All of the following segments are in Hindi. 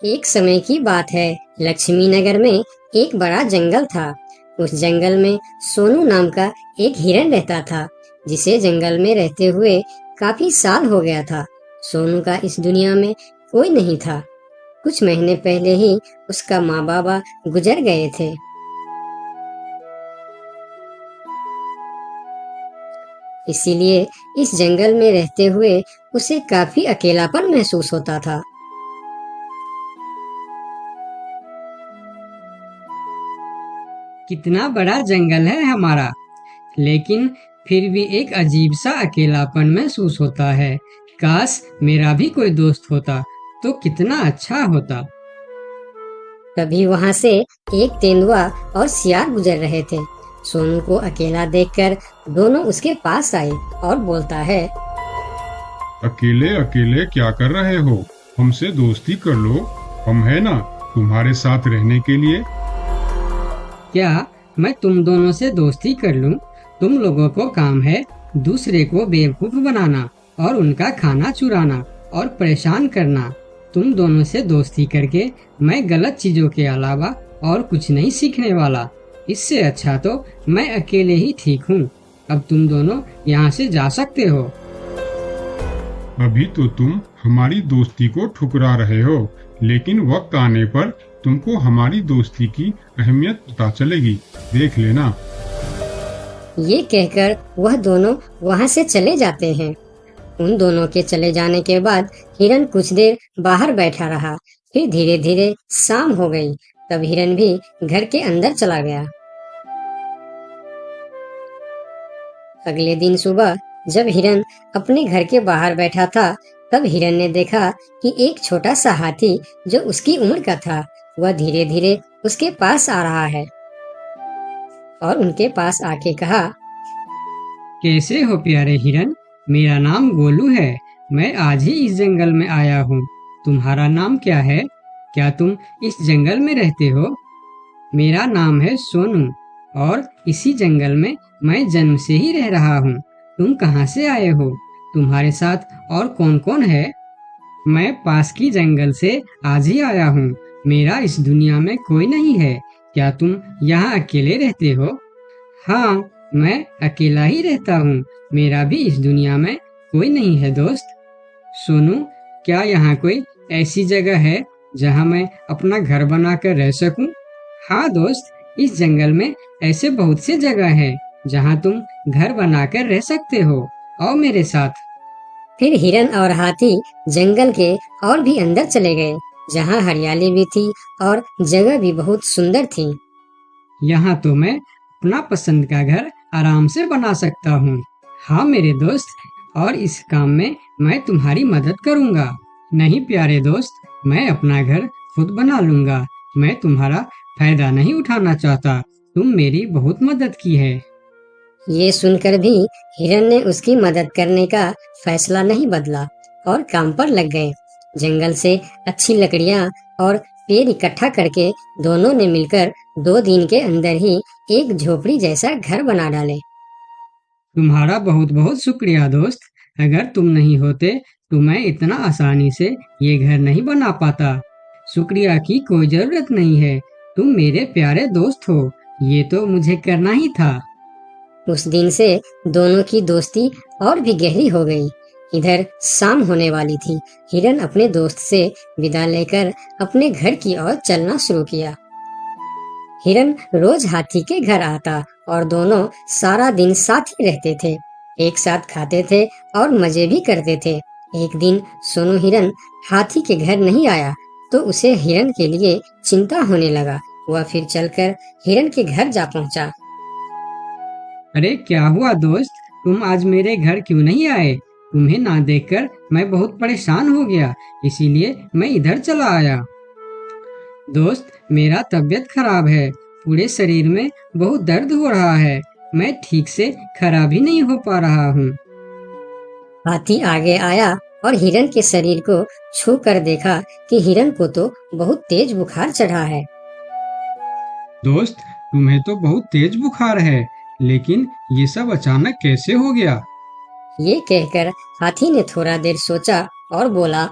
एक समय की बात है। लक्ष्मी नगर में एक बड़ा जंगल था। उस जंगल में सोनू नाम का एक हिरन रहता था, जिसे जंगल में रहते हुए काफी साल हो गया था। सोनू का इस दुनिया में कोई नहीं था। कुछ महीने पहले ही उसका माँ बाबा गुजर गए थे। इसीलिए इस जंगल में रहते हुए उसे काफी अकेलापन महसूस होता था। कितना बड़ा जंगल है हमारा, लेकिन फिर भी एक अजीब सा अकेलापन महसूस होता है। काश मेरा भी कोई दोस्त होता तो कितना अच्छा होता। तभी वहां से एक तेंदुआ और सियार गुजर रहे थे। सोनू को अकेला देखकर दोनों उसके पास आए और बोलता है, अकेले अकेले क्या कर रहे हो? हमसे दोस्ती कर लो, हम है ना तुम्हारे साथ रहने के लिए। क्या मैं तुम दोनों से दोस्ती कर लूं? तुम लोगों को काम है दूसरे को बेवकूफ बनाना और उनका खाना चुराना और परेशान करना। तुम दोनों से दोस्ती करके मैं गलत चीजों के अलावा और कुछ नहीं सीखने वाला। इससे अच्छा तो मैं अकेले ही ठीक हूँ। अब तुम दोनों यहाँ से जा सकते हो। अभी तो तुम हमारी दोस्ती को ठुकरा रहे हो, लेकिन वक्त आने पर तुमको हमारी दोस्ती की अहमियत पता चलेगी, देख लेना। ये कहकर वह दोनों वहां से चले जाते हैं। उन दोनों के चले जाने के बाद हिरन कुछ देर बाहर बैठा रहा। फिर धीरे धीरे शाम हो गई। तब हिरन भी घर के अंदर चला गया। अगले दिन सुबह जब हिरन अपने घर के बाहर बैठा था, तब हिरन ने देखा कि एक छोटा सा हाथी जो उसकी उम्र का था, वह धीरे धीरे उसके पास आ रहा है और उनके पास आके कहा, कैसे हो प्यारे हिरन? मेरा नाम गोलू है। मैं आज ही इस जंगल में आया हूँ। तुम्हारा नाम क्या है? क्या तुम इस जंगल में रहते हो? मेरा नाम है सोनू और इसी जंगल में मैं जन्म से ही रह रहा हूँ। तुम कहाँ से आए हो? तुम्हारे साथ और कौन कौन है? मैं पास की जंगल से आज ही आया हूँ। मेरा इस दुनिया में कोई नहीं है। क्या तुम यहाँ अकेले रहते हो? हाँ, मैं अकेला ही रहता हूँ। मेरा भी इस दुनिया में कोई नहीं है दोस्त। सोनू, क्या यहाँ कोई ऐसी जगह है जहाँ मैं अपना घर बनाकर रह सकूं? हाँ दोस्त, इस जंगल में ऐसे बहुत से जगह है जहाँ तुम घर बनाकर रह सकते हो। आओ मेरे साथ। फिर हिरन और हाथी जंगल के और भी अंदर चले गए, जहाँ हरियाली भी थी और जगह भी बहुत सुंदर थी। यहाँ तो मैं अपना पसंद का घर आराम से बना सकता हूँ। हाँ मेरे दोस्त, और इस काम में मैं तुम्हारी मदद करूँगा। नहीं प्यारे दोस्त, मैं अपना घर खुद बना लूँगा। मैं तुम्हारा फायदा नहीं उठाना चाहता। तुम मेरी बहुत मदद की है। ये सुनकर भी हिरन ने उसकी मदद करने का फैसला नहीं बदला और काम पर लग गए। जंगल से अच्छी लकड़ियाँ और पेड़ इकट्ठा करके दोनों ने मिलकर 2 दिन के अंदर ही एक झोपड़ी जैसा घर बना डाले। तुम्हारा बहुत बहुत शुक्रिया दोस्त। अगर तुम नहीं होते तो मैं इतना आसानी से ये घर नहीं बना पाता। शुक्रिया की कोई जरूरत नहीं है। तुम मेरे प्यारे दोस्त हो। ये तो मुझे करना ही था। उस दिन से दोनों की दोस्ती और भी गहरी हो गई। इधर शाम होने वाली थी। हिरन अपने दोस्त से विदा लेकर अपने घर की ओर चलना शुरू किया। हिरन रोज हाथी के घर आता और दोनों सारा दिन साथ ही रहते थे। एक साथ खाते थे और मजे भी करते थे। एक दिन सोनू हिरन हाथी के घर नहीं आया तो उसे हिरन के लिए चिंता होने लगा। वह फिर चलकर हिरन के घर जा पहुंचा। अरे क्या हुआ दोस्त, तुम आज मेरे घर क्यों नहीं आए? तुम्हें ना देखकर मैं बहुत परेशान हो गया, इसीलिए मैं इधर चला आया। दोस्त, मेरा तबीयत खराब है। पूरे शरीर में बहुत दर्द हो रहा है। मैं ठीक से खड़ा भी नहीं हो पा रहा हूँ। हाथी आगे आया और हिरन के शरीर को छू कर देखा कि हिरन को तो बहुत तेज बुखार चढ़ा है। दोस्त, तुम्हें तो बहुत तेज बुखार है, लेकिन ये सब अचानक कैसे हो गया? ये कहकर हाथी ने थोड़ा देर सोचा और बोला,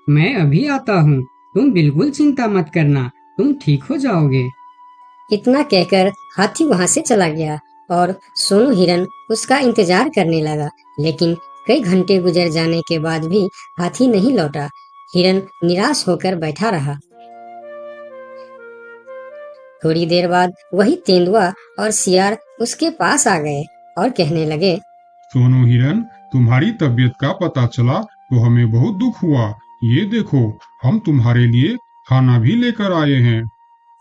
मैं अभी आता हूँ। तुम बिल्कुल चिंता मत करना, तुम ठीक हो जाओगे। इतना कहकर हाथी वहां से चला गया और सोनू हिरन उसका इंतजार करने लगा, लेकिन कई घंटे गुजर जाने के बाद भी हाथी नहीं लौटा। हिरन निराश होकर बैठा रहा। थोड़ी देर बाद वही तेंदुआ और सियार उसके पास आ गए और कहने लगे, सोनू हिरन, तुम्हारी तबीयत का पता चला तो हमें बहुत दुख हुआ। ये देखो, हम तुम्हारे लिए खाना भी लेकर आए हैं।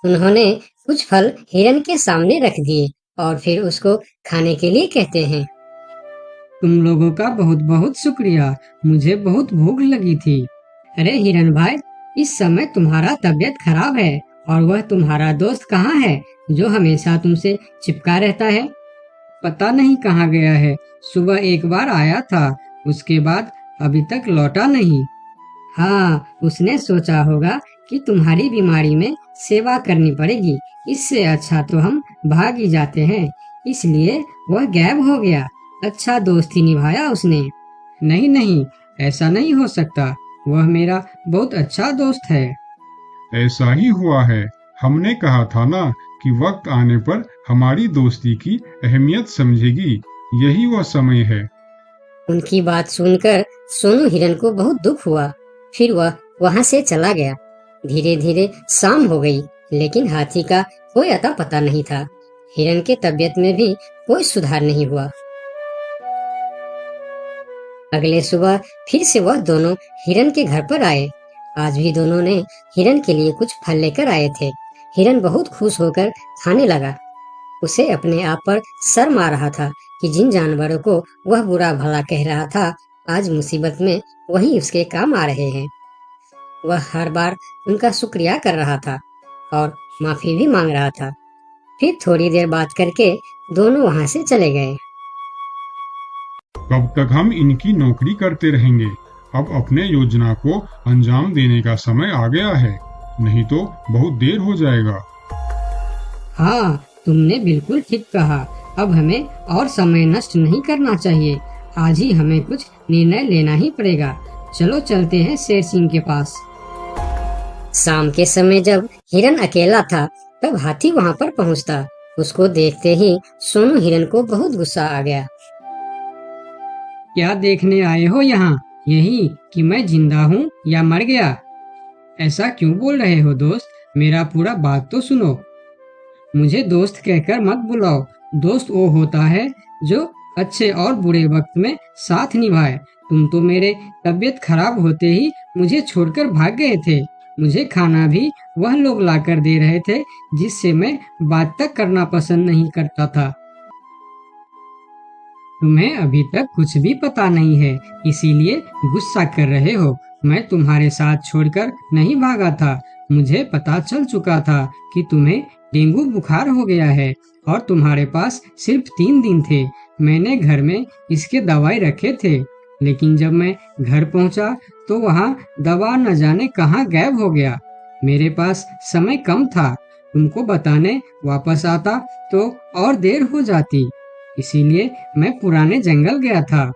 उन्होंने कुछ फल हिरन के सामने रख दिए और फिर उसको खाने के लिए कहते हैं। तुम लोगों का बहुत बहुत शुक्रिया, मुझे बहुत भूख लगी थी। अरे हिरन भाई, इस समय तुम्हारा तबीयत खराब है और वह तुम्हारा दोस्त कहाँ है जो हमेशा तुमसे चिपका रहता है? पता नहीं कहाँ गया है। सुबह एक बार आया था, उसके बाद अभी तक लौटा नहीं। हाँ, उसने सोचा होगा कि तुम्हारी बीमारी में सेवा करनी पड़ेगी, इससे अच्छा तो हम भाग ही जाते हैं, इसलिए वह गायब हो गया। अच्छा दोस्त ही निभाया उसने। नहीं नहीं, ऐसा नहीं हो सकता, वह मेरा बहुत अच्छा दोस्त है। ऐसा ही हुआ है। हमने कहा था ना कि वक्त आने पर हमारी दोस्ती की अहमियत समझेगी। यही वह समय है। उनकी बात सुनकर सोनू हिरन को बहुत दुख हुआ। फिर वह वहां से चला गया। धीरे धीरे शाम हो गई, लेकिन हाथी का कोई अता पता नहीं था। हिरन के तबीयत में भी कोई सुधार नहीं हुआ। अगले सुबह फिर से वह दोनों हिरन के घर पर आए। आज भी दोनों ने हिरन के लिए कुछ फल लेकर आए थे। हिरन बहुत खुश होकर खाने लगा। उसे अपने आप पर शर्म आ रहा था कि जिन जानवरों को वह बुरा भला कह रहा था, आज मुसीबत में वही उसके काम आ रहे हैं। वह हर बार उनका शुक्रिया कर रहा था और माफी भी मांग रहा था। फिर थोड़ी देर बात करके दोनों वहां से चले गए। कब तक हम इनकी नौकरी करते रहेंगे? अब अपने योजना को अंजाम देने का समय आ गया है, नहीं तो बहुत देर हो जाएगा। हाँ, तुमने बिल्कुल ठीक कहा। अब हमें और समय नष्ट नहीं करना चाहिए। आज ही हमें कुछ निर्णय लेना ही पड़ेगा। चलो चलते हैं शेर सिंह के पास। शाम के समय जब हिरन अकेला था, तब हाथी वहां पर पहुंचता। उसको देखते ही सोनू हिरन को बहुत गुस्सा आ गया। क्या देखने आए हो यहाँ? यही कि मैं जिंदा हूँ या मर गया? ऐसा क्यों बोल रहे हो दोस्त? मेरा पूरा बात तो सुनो। मुझे दोस्त कहकर मत बुलाओ। दोस्त वो होता है जो अच्छे और बुरे वक्त में साथ निभाए। तुम तो मेरे तबीयत खराब होते ही मुझे छोड़कर भाग गए थे। मुझे खाना भी वह लोग लाकर दे रहे थे जिससे मैं बात तक करना पसंद नहीं करता था। तुम्हें अभी तक कुछ भी पता नहीं है, इसीलिए गुस्सा कर रहे हो। मैं तुम्हारे साथ छोड़कर नहीं भागा था। मुझे पता चल चुका था कि तुम्हें डेंगू बुखार हो गया है और तुम्हारे पास सिर्फ 3 दिन थे। मैंने घर में इसके दवाई रखे थे, लेकिन जब मैं घर पहुंचा तो वहाँ दवा न जाने कहाँ गायब हो गया। मेरे पास समय कम था। तुमको बताने वापस आता तो और देर हो जाती, इसीलिए मैं पुराने जंगल गया था।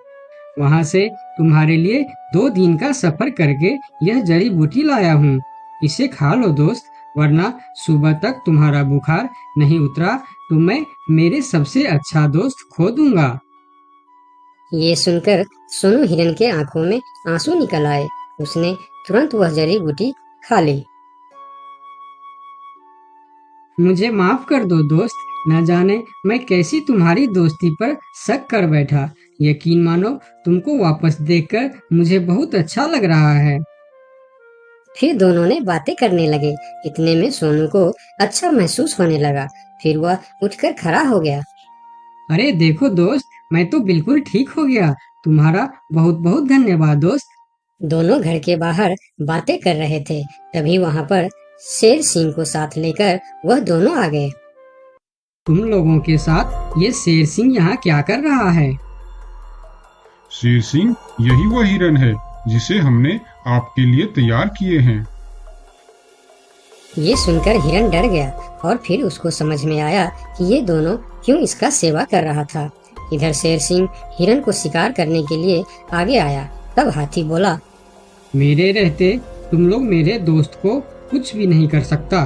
वहाँ से तुम्हारे लिए 2 दिन का सफर करके यह जड़ी बूटी लाया हूँ। इसे खा लो दोस्त, वरना सुबह तक तुम्हारा बुखार नहीं उतरा तो मैं मेरे सबसे अच्छा दोस्त खो दूंगा। ये सुनकर सोनू हिरन के आंखों में आंसू निकल आए। उसने तुरंत वह जड़ी बूटी खा ली। मुझे माफ कर दो दोस्त, न जाने मैं कैसी तुम्हारी दोस्ती पर शक कर बैठा। यकीन मानो, तुमको वापस देखकर मुझे बहुत अच्छा लग रहा है। फिर दोनों ने बातें करने लगे। इतने में सोनू को अच्छा महसूस होने लगा। फिर वह उठकर खड़ा हो गया। अरे देखो दोस्त, मैं तो बिल्कुल ठीक हो गया। तुम्हारा बहुत बहुत धन्यवाद दोस्त। दोनों घर के बाहर बातें कर रहे थे, तभी वहां पर शेर सिंह को साथ लेकर वह दोनों आ गए। तुम लोगों के साथ ये शेर सिंह यहाँ क्या कर रहा है? शेर सिंह, यही वह हिरन है जिसे हमने आपके लिए तैयार किए हैं। ये सुनकर हिरन डर गया और फिर उसको समझ में आया कि ये दोनों क्यों इसका सेवा कर रहा था। इधर शेर सिंह हिरन को शिकार करने के लिए आगे आया। तब हाथी बोला, मेरे रहते तुम लोग मेरे दोस्त को कुछ भी नहीं कर सकता।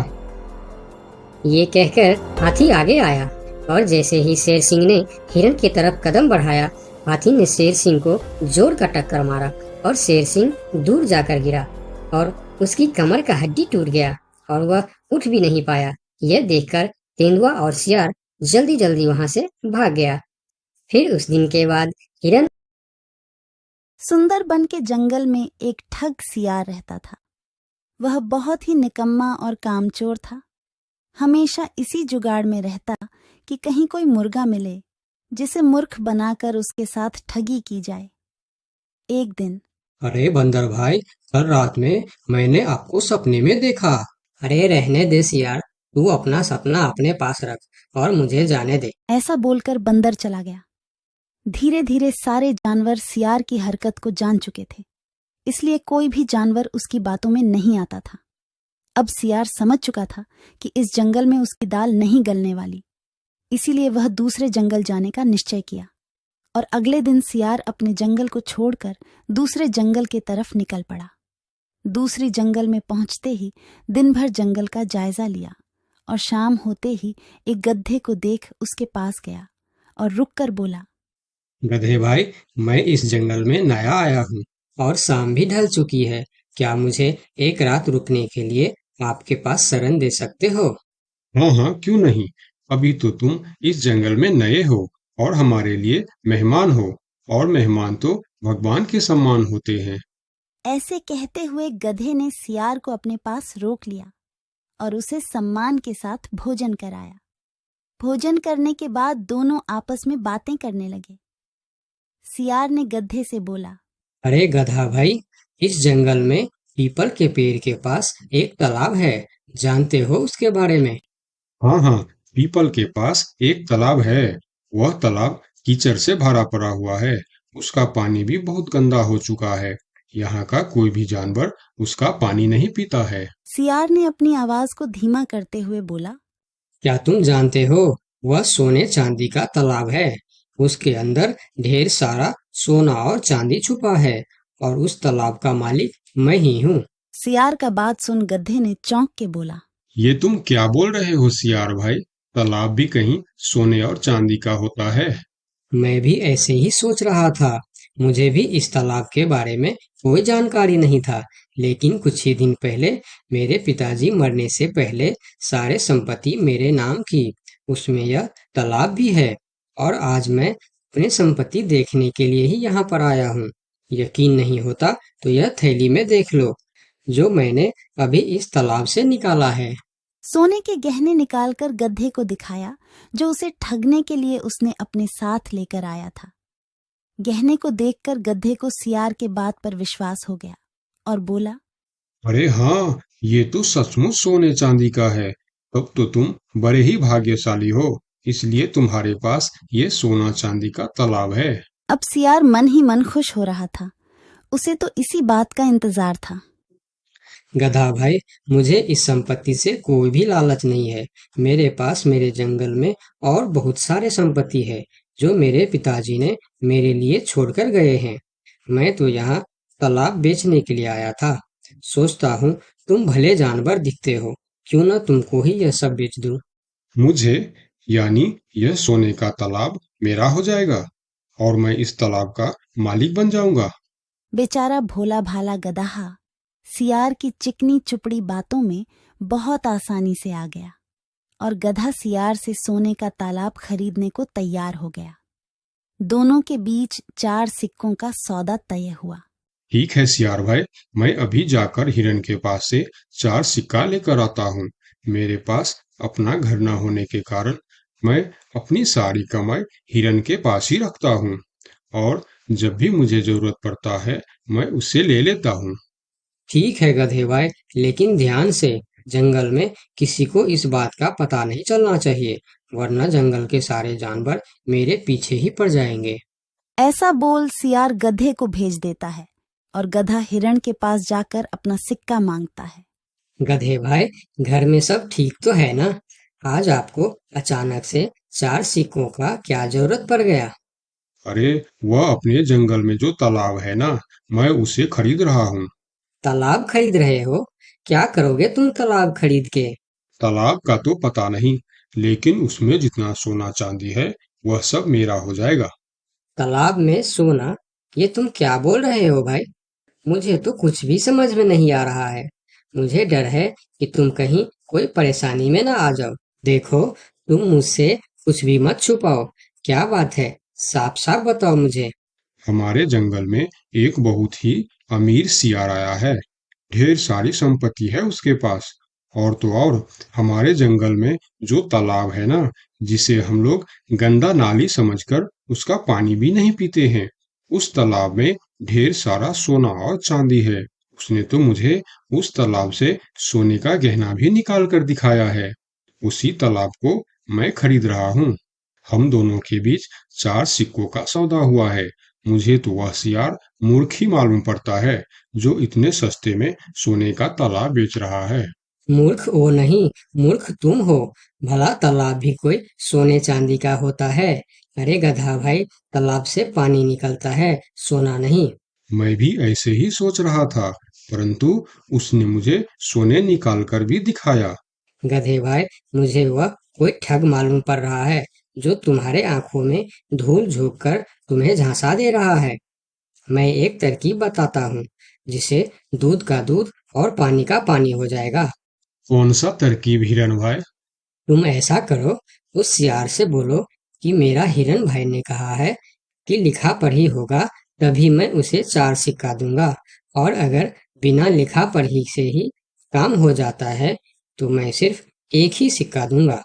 ये कहकर हाथी आगे आया और जैसे ही शेर सिंह ने हिरन की तरफ कदम बढ़ाया, हाथी ने शेर सिंह को जोर का टक्कर मारा और शेर सिंह दूर जाकर गिरा और उसकी कमर का हड्डी टूट गया और वह उठ भी नहीं पाया। यह देखकर तेंदुआ और सियार जल्दी जल्दी वहां से भाग गया। फिर उस दिन के बाद हिरन सुंदरबन के जंगल में एक ठग सियार रहता था। वह बहुत ही निकम्मा और कामचोर था। हमेशा इसी जुगाड़ में रहता कि कहीं कोई मुर्गा मिले जिसे मूर्ख बनाकर उसके साथ ठगी की जाए। एक दिन अरे बंदर भाई, कल रात में मैंने आपको सपने में देखा। अरे रहने दे सियार, तू अपना सपना अपने पास रख और मुझे जाने दे। ऐसा बोलकर बंदर चला गया। धीरे धीरे सारे जानवर सियार की हरकत को जान चुके थे, इसलिए कोई भी जानवर उसकी बातों में नहीं आता था। अब सियार समझ चुका था कि इस जंगल में उसकी दाल नहीं गलने वाली, इसीलिए वह दूसरे जंगल जाने का निश्चय किया और अगले दिन सियार अपने जंगल को छोड़कर दूसरे जंगल की तरफ निकल पड़ा। दूसरी जंगल में पहुंचते ही दिन भर जंगल का जायजा लिया और शाम होते ही एक गधे को देख उसके पास गया और रुककर बोला, गधे भाई, मैं इस जंगल में नया आया हूँ और शाम भी ढल चुकी है। क्या मुझे एक रात रुकने के लिए आपके पास शरण दे सकते हो? हाँ हाँ, क्यों नहीं। अभी तो तुम इस जंगल में नए हो और हमारे लिए मेहमान हो, और मेहमान तो भगवान के समान होते हैं। ऐसे कहते हुए गधे ने सियार को अपने पास रोक लिया और उसे सम्मान के साथ भोजन कराया। भोजन करने के बाद दोनों आपस में बातें करने लगे। सियार ने गधे से बोला, अरे गधा भाई, इस जंगल में पीपल के पेड़ के पास एक तालाब है, जानते हो उसके बारे में? हाँ हाँ, पीपल के पास एक तालाब है। वह तालाब कीचड़ से भरा पड़ा हुआ है। उसका पानी भी बहुत गंदा हो चुका है। यहाँ का कोई भी जानवर उसका पानी नहीं पीता है। सियार ने अपनी आवाज को धीमा करते हुए बोला, क्या तुम जानते हो, वह सोने चांदी का तालाब है। उसके अंदर ढेर सारा सोना और चांदी छुपा है और उस तालाब का मालिक मैं ही हूँ। सियार का बात सुन गधे ने चौंक के बोला, ये तुम क्या बोल रहे हो सियार भाई? तालाब भी कहीं सोने और चांदी का होता है? मैं भी ऐसे ही सोच रहा था। मुझे भी इस तालाब के बारे में कोई जानकारी नहीं था, लेकिन कुछ ही दिन पहले मेरे पिताजी मरने से पहले सारे संपत्ति मेरे नाम की। उसमें यह तालाब भी है और आज मैं अपने संपत्ति देखने के लिए ही यहाँ पर आया हूँ। यकीन नहीं होता तो यह थैली में देख लो, जो मैंने अभी इस तालाब से निकाला है। सोने के गहने निकालकर गधे को दिखाया, जो उसे ठगने के लिए उसने अपने साथ लेकर आया था। गहने को देखकर गधे को सियार के बात पर विश्वास हो गया और बोला, अरे हाँ, ये तो सचमुच सोने चांदी का है। तब तो तुम बड़े ही भाग्यशाली हो, इसलिए तुम्हारे पास ये सोना चांदी का तालाब है। अब सियार मन ही मन खुश हो रहा था। उसे तो इसी बात का इंतजार था। गधा भाई, मुझे इस संपत्ति से कोई भी लालच नहीं है। मेरे पास मेरे जंगल में और बहुत सारे संपत्ति है जो मेरे पिताजी ने मेरे लिए छोड़कर गए हैं। मैं तो यहाँ तालाब बेचने के लिए आया था। सोचता हूँ तुम भले जानवर दिखते हो, क्यों ना तुमको ही यह सब बेच दूं। मुझे, यानी यह सोने का तालाब मेरा हो जाएगा और मैं इस तालाब का मालिक बन जाऊंगा। बेचारा भोला भाला गदहा सियार की चिकनी चुपड़ी बातों में बहुत आसानी से आ गया और गधा सियार से सोने का तालाब खरीदने को तैयार हो गया। दोनों के बीच 4 सिक्कों का सौदा तय हुआ। ठीक है सियार भाई, मैं अभी जाकर हिरन के पास से 4 सिक्का लेकर आता हूँ। मेरे पास अपना घर न होने के कारण मैं अपनी सारी कमाई हिरन के पास ही रखता हूँ और जब भी मुझे जरूरत पड़ता है मैं उससे ले लेता हूँ। ठीक है गधे भाई, लेकिन ध्यान से, जंगल में किसी को इस बात का पता नहीं चलना चाहिए, वरना जंगल के सारे जानवर मेरे पीछे ही पड़ जाएंगे। ऐसा बोल सियार गधे को भेज देता है और गधा हिरण के पास जाकर अपना सिक्का मांगता है। गधे भाई, घर में सब ठीक तो है ना? आज आपको अचानक से 4 सिक्कों का क्या जरूरत पड़ गया? अरे वह अपने जंगल में जो तालाब है ना, मैं उसे खरीद रहा हूँ। तालाब खरीद रहे हो? क्या करोगे तुम तालाब खरीद के? तालाब का तो पता नहीं, लेकिन उसमें जितना सोना चांदी है वह सब मेरा हो जाएगा। तालाब में सोना? ये तुम क्या बोल रहे हो भाई? मुझे तो कुछ भी समझ में नहीं आ रहा है। मुझे डर है कि तुम कहीं कोई परेशानी में ना आ जाओ। देखो, तुम मुझसे कुछ भी मत छुपाओ। क्या बात है? साफ साफ बताओ मुझे। हमारे जंगल में एक बहुत ही अमीर सियार आया है। ढेर सारी संपत्ति है उसके पास। और तो और, हमारे जंगल में जो तालाब है ना, जिसे हम लोग गंदा नाली समझकर उसका पानी भी नहीं पीते हैं, उस तालाब में ढेर सारा सोना और चांदी है। उसने तो मुझे उस तालाब से सोने का गहना भी निकाल कर दिखाया है। उसी तालाब को मैं खरीद रहा हूँ। हम दोनों के बीच 4 सिक्कों का सौदा हुआ है। मुझे तो वह सियार मूर्ख ही मालूम पड़ता है, जो इतने सस्ते में सोने का तालाब बेच रहा है। मूर्ख वो नहीं, मूर्ख तुम हो। भला तालाब भी कोई सोने चांदी का होता है? अरे गधा भाई, तालाब से पानी निकलता है, सोना नहीं। मैं भी ऐसे ही सोच रहा था, परंतु उसने मुझे सोने निकाल कर भी दिखाया। गधे भाई, मुझे वह कोई ठग मालूम पड़ रहा है, जो तुम्हारे आंखों में धूल झोंक कर तुम्हें झांसा दे रहा है। मैं एक तरकीब बताता हूँ, जिसे दूध का दूध और पानी का पानी हो जाएगा। कौन सा तरकीब हिरन भाई? तुम ऐसा करो, उस सियार से बोलो कि मेरा हिरन भाई ने कहा है कि लिखा पढ़ी होगा तभी मैं उसे 4 सिक्का दूंगा, और अगर बिना लिखा पढ़ी से ही काम हो जाता है तो मैं सिर्फ एक ही सिक्का दूंगा।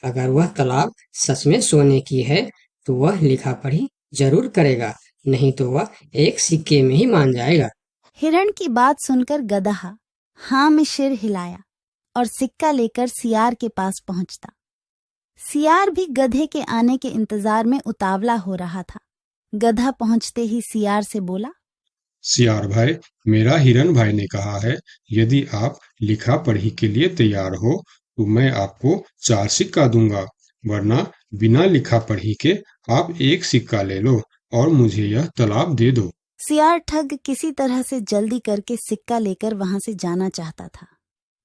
अगर वह तालाब सच में सोने की है तो वह लिखा पढ़ी जरूर करेगा, नहीं तो वह एक सिक्के में ही मान जाएगा। हिरण की बात सुनकर गधा हाँ में सिर हिलाया और सिक्का लेकर सियार के पास पहुंचता। सियार भी गधे के आने के इंतजार में उतावला हो रहा था। गधा पहुंचते ही सियार से बोला, सियार भाई, मेरा हिरन भाई ने कहा है, यदि आप लिखा पढ़ी के लिए तैयार हो तो मैं आपको 4 सिक्का दूंगा, वरना बिना लिखा पढ़ी के आप एक सिक्का ले लो और मुझे यह तालाब दे दो। सियार ठग किसी तरह से जल्दी करके सिक्का लेकर वहां से जाना चाहता था।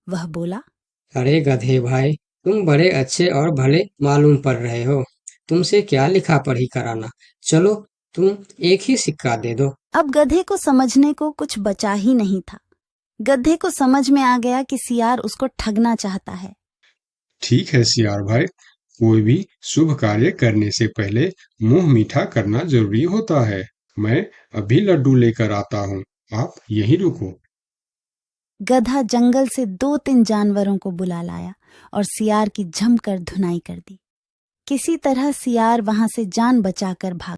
वह बोला, अरे गधे भाई, तुम बड़े अच्छे और भले मालूम पड़ रहे हो। तुमसे क्या लिखा पढ़ी कराना। चलो, तुम एक ही सिक्का दे दो। अब गधे को समझने को कुछ बचा ही नहीं था। गधे को समझ में आ गया कि सियार उसको ठगना चाहता है। ठीक है सियार भाई, कोई भी शुभ कार्य करने से पहले मुंह मीठा करना जरूरी होता है। मैं अभी लड्डू लेकर आता हूँ, आप यहीं रुको। गधा जंगल से 2-3 जानवरों को बुला लाया और सियार की जमकर धुनाई कर दी। किसी तरह सियार वहां से जान बचाकर भाग